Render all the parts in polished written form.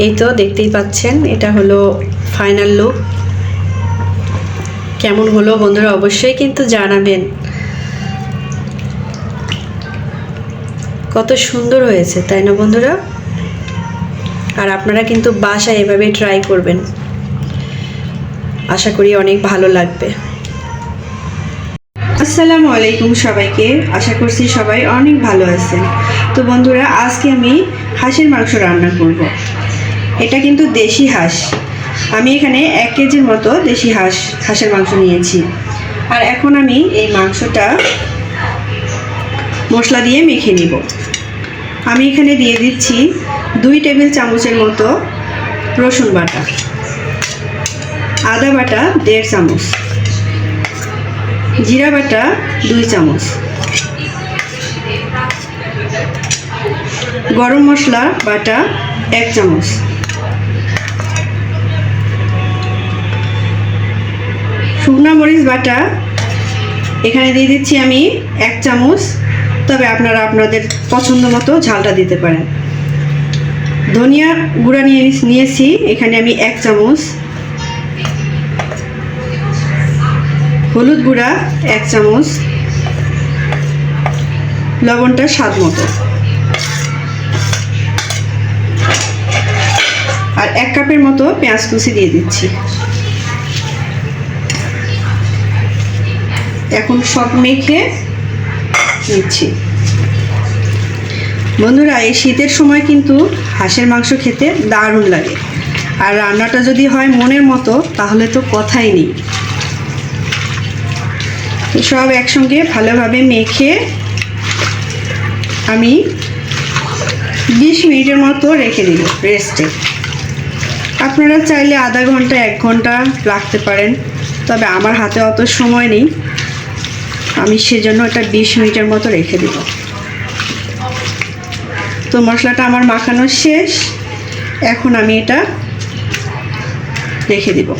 এই তো দেখতেই পাচ্ছেন, এটা হলো ফাইনাল লুক। কেমন হলো বন্ধুরা অবশ্যই কিন্তু জানাবেন। কত সুন্দর হয়েছে তাই না বন্ধুরা? আর আপনারা কিন্তু বাসায় এভাবে ট্রাই করবেন, আশা করি অনেক ভালো লাগবে। আসসালামু আলাইকুম সবাইকে, আশা করছি সবাই অনেক ভালো আছেন। তো বন্ধুরা, আজকে আমি হাঁসের মাংস রান্না করব। এটা কিন্তু দেশি হাঁস। আমি এখানে 1 কেজির মতো দেশি হাঁসের মাংস নিয়েছি। আর এখন আমি এই মাংসটা মশলা দিয়ে মেখে নিব। আমি এখানে দিয়ে দিচ্ছি 2 টেবিল চামচের মতো রসুন বাটা, আদা বাটা 1.5 চামচ, জিরা বাটা 2 চামচ, গরম মশলা বাটা 1 চামচ, শুকনা মরিচ বাটা এখানে দিয়ে দিচ্ছি আমি 1 চামচ, তবে আপনারা আপনাদের পছন্দ মতো ঝালটা দিতে পারেন। ধনিয়া গুঁড়া নিয়েছি এখানে আমি 1 চামচ, হলুদ গুঁড়া 1 চামচ, লবণটা স্বাদ মতো, আর 1 কাপের মতো পেঁয়াজ কুচি দিয়ে দিচ্ছি। এখন সব মেখে নিচ্ছি। বন্ধুরা, এই শীতের সময় কিন্তু হাঁসের মাংস খেতে দারুণ লাগে, আর রান্নাটা যদি হয় মনের মতো তাহলে তো কথাই নেই। সব একসঙ্গে ভালোভাবে মেখে আমি 20 মিনিটের মতো রেখে দিব রেস্টে। আপনারা চাইলে আধা ঘন্টা 1 ঘন্টা রাখতে পারেন, তবে আমার হাতে অত সময় নেই, আমি সেজন্য এটা 20 মিনিটের মতো রেখে দিব। তো মশলাটা আমার মাখানো শেষ, এখন আমি এটা রেখে দিব।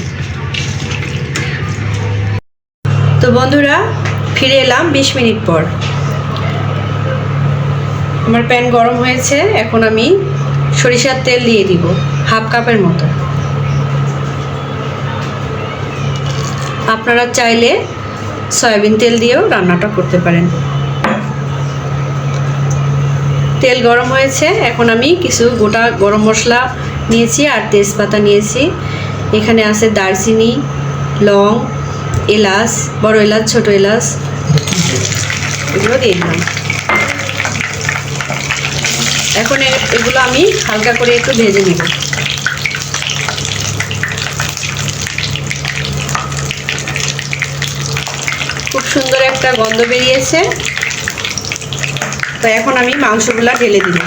তো বন্ধুরা, ফিরে এলাম 20 মিনিট পর। আমার প্যান গরম হয়েছে, এখন আমি সরিষার তেল দিয়ে দিব 1/2 কাপের মতো। আপনারা চাইলে সয়াবিন তেল দিয়েও রান্নাটা করতে পারেন। তেল গরম হয়েছে, এখন আমি কিছু গোটা গরম মশলা নিয়েছি আর তেজপাতা নিয়েছি। এখানে আছে দারচিনি, লং, এলাচ, বড় এলাচ, ছোট এলাচ, এগুলো দিয়ে দিলাম। এখন এগুলো আমি হালকা করে একটু ভেজে নিব। খুব সুন্দর একটা গন্ধ বেরিয়েছে। তো এখন আমি মাংসগুলা ঢেলে দিব।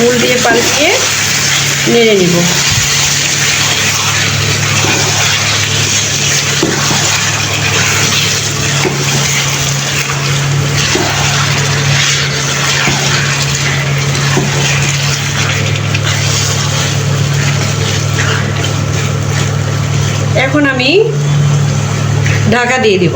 উল দিয়ে পাল্টিয়ে নেড়ে নিব। এখন আমি ঢাকা দিয়ে দিব।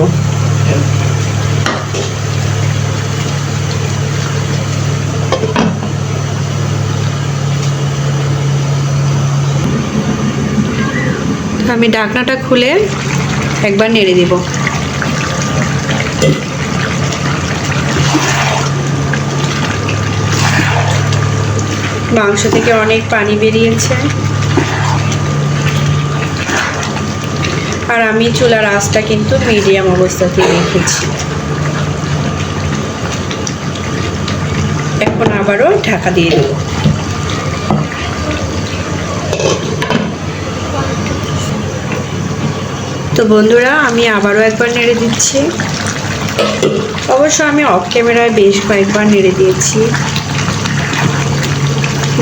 আমি ঢাকনাটা খুলে একবার নেড়ে দিব। মাংস থেকে অনেক পানি বেরিয়েছে, আর আমি চুলার আঁচটা কিন্তু মিডিয়াম অবস্থাতেই রেখেছি। এখন আবারও ঢাকা দিয়ে দেব। তো বন্ধুরা, আমি আবারও একবার নেড়ে দিচ্ছি। অবশ্য আমি অফ ক্যামেরায় বেশ কয়েকবার নেড়ে দিয়েছি।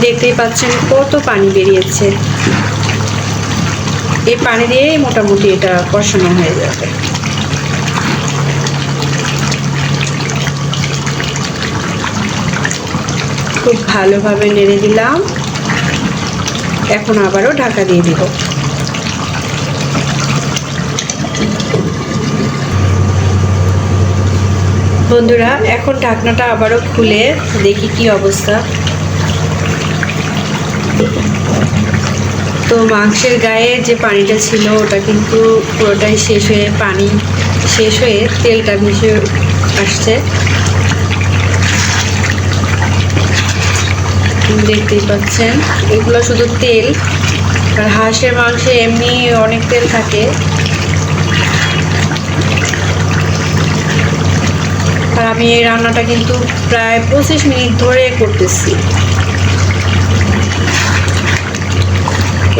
দেখতেই পাচ্ছেন কত পানি বেরিয়েছে। এই পানি দিয়েই মোটামুটি এটা কষানো হয়ে যাবে। খুব ভালোভাবে নেড়ে দিলাম। এখন আবারও ঢাকা দিয়ে দিব। বন্ধুরা এখন ঢাকনাটা আবারও খুলে দেখি কি অবস্থা। তো মাংসের গায়ে যে পানিটা ছিল ওটা কিন্তু পুরোটাই শেষ হয়ে পানি শেষ হয়ে তেলটা ভেসে আসছে, দেখতেই পাচ্ছেন। এগুলো শুধু তেল, আর হাঁসের মাংসে এমনি অনেক তেল থাকে। আর আমি এই রান্নাটা কিন্তু প্রায় 25 মিনিট ধরে করতেছি।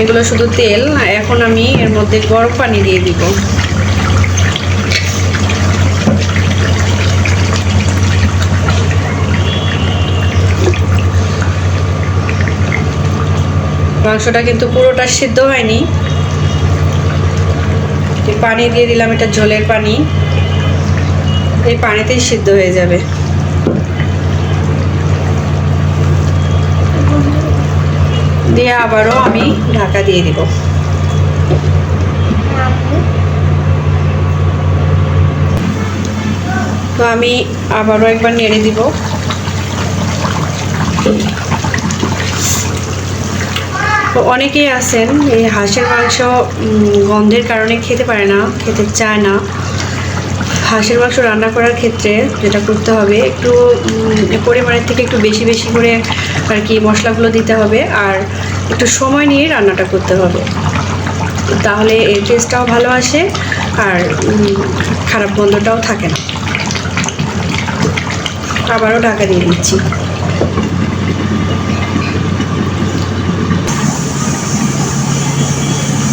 এগুলো শুধু তেল। এখন আমি এর মধ্যে গরম পানি দিয়ে দিব। মাংসটা কিন্তু পুরোটা সিদ্ধ হয়নি। পানি দিয়ে দিলাম, এটা ঝোলের পানি, এই পানিতেই সিদ্ধ হয়ে যাবে। দিয়ে আবারও আমি ঢাকা দিয়ে দিব। তো আমি আবারও একবার নেড়ে দিব। তো অনেকেই আছেন এই হাঁসের মাংস গন্ধের কারণে খেতে পারে না, খেতে চায় না। হাঁসের মাংস রান্না করার ক্ষেত্রে যেটা করতে হবে, একটু পরিমাণের থেকে একটু বেশি বেশি করে আর কি মশলাগুলো দিতে হবে, আর একটু সময় নিয়ে রান্নাটা করতে হবে। তাহলে এর টেস্টটাও ভালো আসে আর খারাপ গন্ধটাও থাকে না। আবারও ঢাকা দিয়ে দিচ্ছি।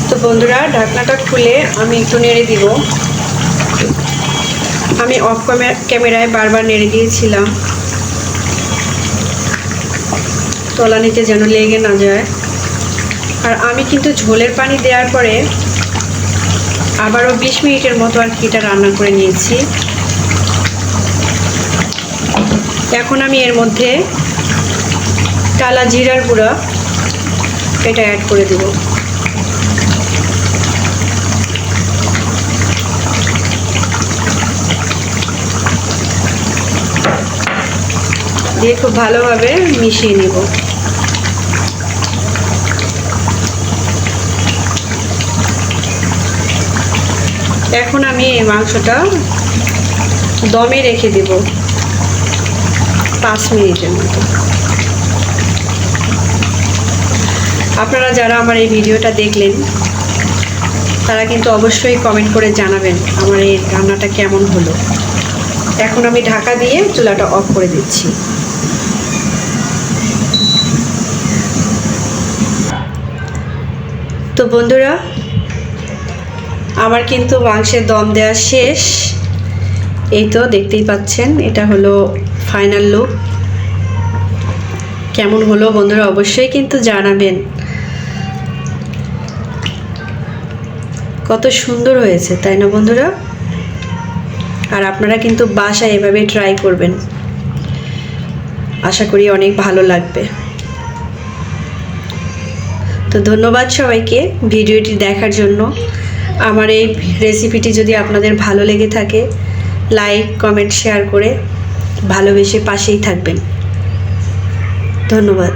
তো বন্ধুরা ঢাকনাটা খুলে আমি একটু নেড়ে দিব। আমি অফ ক্যামেরায় বারবার নেড়ে দিয়েছিলাম, তলানিতে যেন লেগে না যায়। আর আমি কিন্তু ঝোলের পানি দেওয়ার পরে আবারও 20 মিনিটের মতো আর কি এটা রান্না করে নিয়েছি। এখন আমি এর মধ্যে টালা জিরার গুঁড়া এটা অ্যাড করে দেব। দিয়ে খুব ভালোভাবে মিশিয়ে নেব। এখন আমি এই মাংসটা দমে রেখে দেব 5 মিনিটের মতো। আপনারা যারা আমার এই ভিডিওটা দেখলেন তারা কিন্তু অবশ্যই কমেন্ট করে জানাবেন আমার এই রান্নাটা কেমন হলো। এখন আমি ঢাকা দিয়ে চুলাটা অফ করে দিচ্ছি। তো বন্ধুরা আমার কিন্তু মাংসের দম দেওয়া শেষ। এই তো দেখতেই পাচ্ছেন, এটা হলো ফাইনাল লুক। কেমন হলো বন্ধুরা অবশ্যই কিন্তু জানাবেন। কত সুন্দর হয়েছে তাই না বন্ধুরা? আর আপনারা কিন্তু বাসায় এভাবে ট্রাই করবেন, আশা করি অনেক ভালো লাগবে। তো ধন্যবাদ সবাইকে ভিডিওটি দেখার জন্য। আমার এই রেসিপিটি যদি আপনাদের ভালো লেগে থাকে লাইক কমেন্ট শেয়ার করে ভালোবেসে পাশেই থাকবেন। ধন্যবাদ।